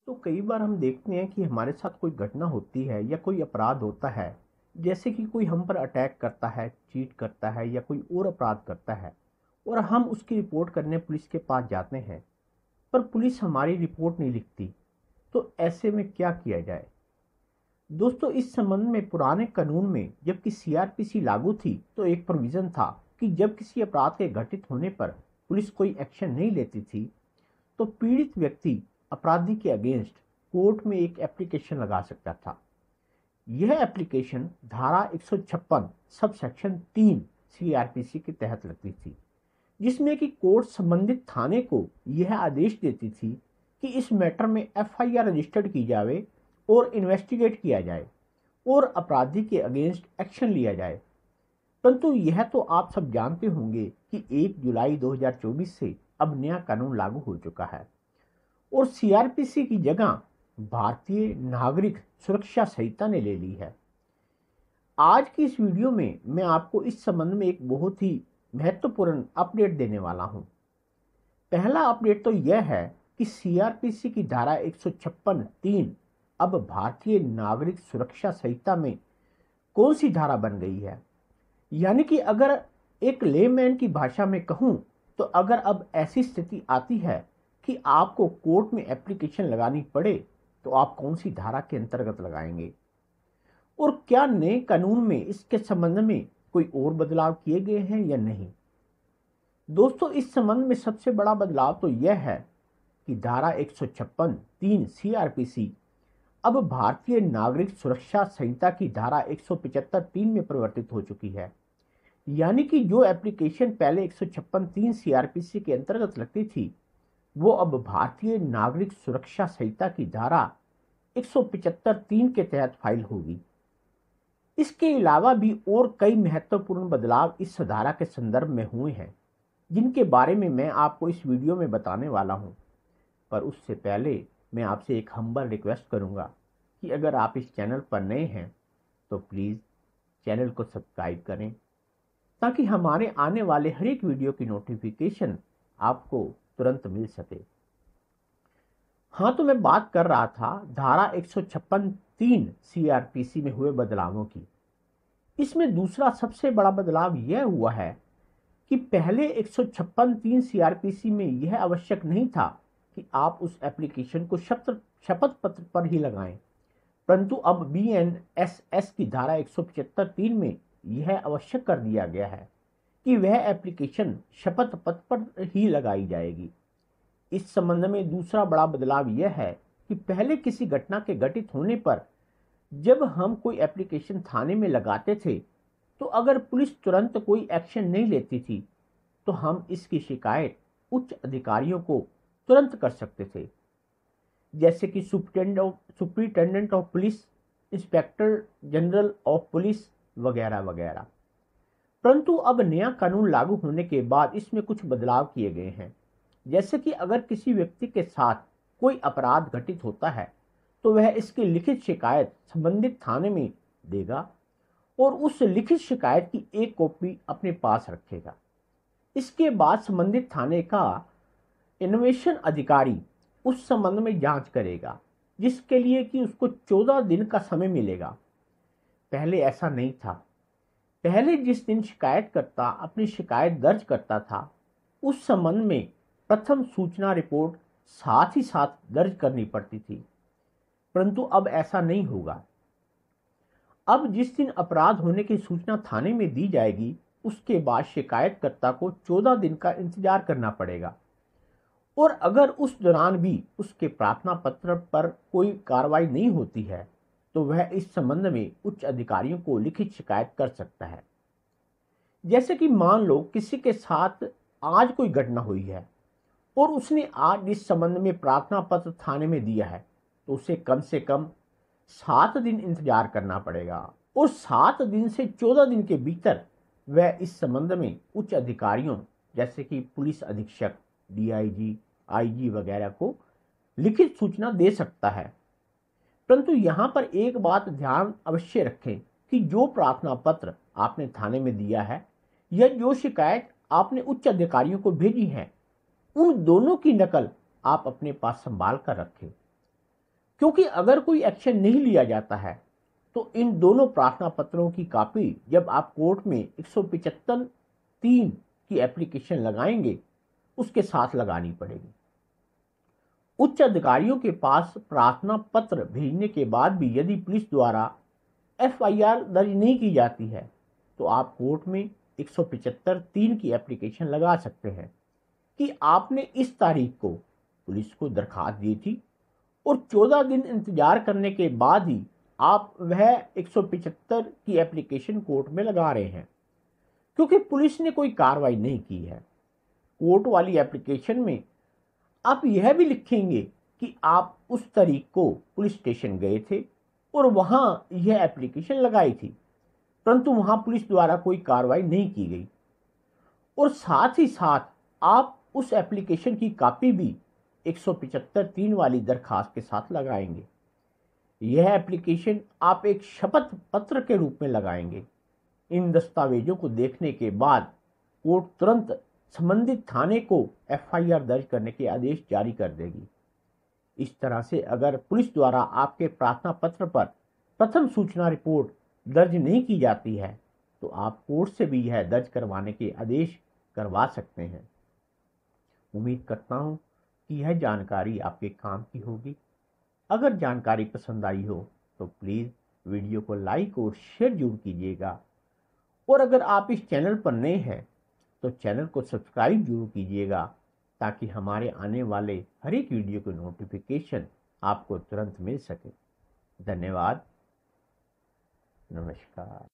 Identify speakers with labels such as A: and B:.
A: तो कई बार हम देखते हैं कि हमारे साथ कोई घटना होती है या कोई अपराध होता है। जैसे कि कोई हम पर अटैक करता है, चीट करता है या कोई और अपराध करता है और हम उसकी रिपोर्ट करने पुलिस के पास जाते हैं, पर पुलिस हमारी रिपोर्ट नहीं लिखती। तो ऐसे में क्या किया जाए? दोस्तों, इस संबंध में पुराने कानून में जबकि सीआरपीसी लागू थी तो एक प्रोविजन था कि जब किसी अपराध के घटित होने पर पुलिस कोई एक्शन नहीं लेती थी तो पीड़ित व्यक्ति अपराधी के अगेंस्ट कोर्ट में एक एप्लीकेशन लगा सकता था। यह एप्लीकेशन धारा 156 सब सेक्शन 3 सीआरपीसी के तहत लगती थी, जिसमें कि कोर्ट संबंधित थाने को यह आदेश देती थी कि इस मैटर में एफआईआर रजिस्टर्ड की जाए और इन्वेस्टिगेट किया जाए और अपराधी के अगेंस्ट एक्शन लिया जाए। परंतु यह तो आप सब जानते होंगे कि 1 जुलाई 2024 से अब नया कानून लागू हो चुका है और सीआरपीसी की जगह भारतीय नागरिक सुरक्षा संहिता ने ले ली है। आज की इस वीडियो में मैं आपको इस संबंध में एक बहुत ही महत्वपूर्ण अपडेट देने वाला हूं। पहला अपडेट तो यह है कि सीआरपीसी की धारा 156(3) अब भारतीय नागरिक सुरक्षा संहिता में कौन सी धारा बन गई है। यानी कि अगर एक लेमैन की भाषा में कहूं तो अगर अब ऐसी स्थिति आती है कि आपको कोर्ट में एप्लीकेशन लगानी पड़े तो आप कौन सी धारा के अंतर्गत लगाएंगे और क्या नए कानून में इसके संबंध में कोई और बदलाव किए गए हैं या नहीं। दोस्तों, इस संबंध में सबसे बड़ा बदलाव तो यह है कि धारा 156(3) सीआरपीसी अब भारतीय नागरिक सुरक्षा संहिता की धारा 175(3) में परिवर्तित हो चुकी है। यानी कि जो एप्लीकेशन पहले 156(3) सीआरपीसी के अंतर्गत लगती थी वो अब भारतीय नागरिक सुरक्षा संहिता की धारा 175(3) के तहत फाइल होगी। इसके अलावा भी और कई महत्वपूर्ण बदलाव इस धारा के संदर्भ में हुए हैं, जिनके बारे में मैं आपको इस वीडियो में बताने वाला हूं। पर उससे पहले मैं आपसे एक हम्बल रिक्वेस्ट करूंगा कि अगर आप इस चैनल पर नए हैं तो प्लीज़ चैनल को सब्सक्राइब करें ताकि हमारे आने वाले हर एक वीडियो की नोटिफिकेशन आपको तुरंत मिल सके। हाँ, तो मैं बात कर रहा था धारा 156(3) सीआरपीसी में हुए बदलावों की। इसमें दूसरा सबसे बड़ा बदलाव यह हुआ है कि पहले 156(3) सीआरपीसी में यह आवश्यक नहीं था कि आप उस एप्लीकेशन को शपथ पत्र पर ही लगाएं, परंतु अब बीएनएसएस की धारा 175(3) में यह आवश्यक कर दिया गया है कि वह एप्लीकेशन शपथ पत्र पर ही लगाई जाएगी। इस संबंध में दूसरा बड़ा बदलाव यह है कि पहले किसी घटना के घटित होने पर जब हम कोई एप्लीकेशन थाने में लगाते थे तो अगर पुलिस तुरंत कोई एक्शन नहीं लेती थी तो हम इसकी शिकायत उच्च अधिकारियों को तुरंत कर सकते थे, जैसे कि superintendent of police, inspector general of police वगैरह वगैरह। परंतु अब नया कानून लागू होने के बाद इसमें कुछ बदलाव किए गए हैं। जैसे कि अगर किसी व्यक्ति के साथ कोई अपराध घटित होता है तो वह इसकी लिखित शिकायत संबंधित थाने में देगा और उस लिखित शिकायत की एक कॉपी अपने पास रखेगा। इसके बाद संबंधित थाने का इन्वेस्टिगेशन अधिकारी उस संबंध में जांच करेगा, जिसके लिए कि उसको 14 दिन का समय मिलेगा। पहले ऐसा नहीं था। पहले जिस दिन शिकायतकर्ता अपनी शिकायत दर्ज करता था उस संबंध में प्रथम सूचना रिपोर्ट साथ ही साथ दर्ज करनी पड़ती थी, परंतु अब ऐसा नहीं होगा। अब जिस दिन अपराध होने की सूचना थाने में दी जाएगी उसके बाद शिकायतकर्ता को 14 दिन का इंतजार करना पड़ेगा और अगर उस दौरान भी उसके प्रार्थना पत्र पर कोई कार्रवाई नहीं होती है तो वह इस संबंध में उच्च अधिकारियों को लिखित शिकायत कर सकता है। जैसे कि मान लो किसी के साथ आज कोई घटना हुई है और उसने आज इस संबंध में प्रार्थना पत्र थाने में दिया है तो उसे कम से कम 7 दिन इंतजार करना पड़ेगा और 7 दिन से 14 दिन के भीतर वह इस संबंध में उच्च अधिकारियों जैसे कि पुलिस अधीक्षक, डीआईजी, आईजी वगैरह को लिखित सूचना दे सकता है। परंतु यहाँ पर एक बात ध्यान अवश्य रखें कि जो प्रार्थना पत्र आपने थाने में दिया है या जो शिकायत आपने उच्च अधिकारियों को भेजी है उन दोनों की नकल आप अपने पास संभाल कर रखें। क्योंकि अगर कोई एक्शन नहीं लिया जाता है तो इन दोनों प्रार्थना पत्रों की कॉपी जब आप कोर्ट में 175(3) की एप्लीकेशन लगाएंगे उसके साथ लगानी पड़ेगी। उच्च अधिकारियों के पास प्रार्थना पत्र भेजने के बाद भी यदि पुलिस द्वारा एफआईआर दर्ज नहीं की जाती है तो आप कोर्ट में 175(3) की एप्लीकेशन लगा सकते हैं कि आपने इस तारीख को पुलिस को दरखास्त दी थी और 14 दिन इंतजार करने के बाद ही आप वह 175 की एप्लीकेशन कोर्ट में लगा रहे हैं, क्योंकि पुलिस ने कोई कार्रवाई नहीं की है। कोर्ट वाली एप्लीकेशन में आप यह भी लिखेंगे कि आप उस तारीख को पुलिस स्टेशन गए थे और वहां यह एप्लीकेशन लगाई थी, परंतु वहां पुलिस द्वारा कोई कार्रवाई नहीं की गई। और साथ ही साथ आप उस एप्लीकेशन की कॉपी भी 175(3) वाली दरखास्त के साथ लगाएंगे। यह एप्लीकेशन आप एक शपथ पत्र के रूप में लगाएंगे। इन दस्तावेजों को देखने के बाद कोर्ट तुरंत संबंधित थाने को एफआईआर दर्ज करने के आदेश जारी कर देगी। इस तरह से अगर पुलिस द्वारा आपके प्रार्थना पत्र पर प्रथम सूचना रिपोर्ट दर्ज नहीं की जाती है तो आप कोर्ट से भी यह दर्ज करवाने के आदेश करवा सकते हैं। उम्मीद करता हूं कि यह जानकारी आपके काम की होगी। अगर जानकारी पसंद आई हो तो प्लीज़ वीडियो को लाइक और शेयर जरूर कीजिएगा, और अगर आप इस चैनल पर नए हैं तो चैनल को सब्सक्राइब जरूर कीजिएगा ताकि हमारे आने वाले हर एक वीडियो की नोटिफिकेशन आपको तुरंत मिल सके। धन्यवाद। नमस्कार।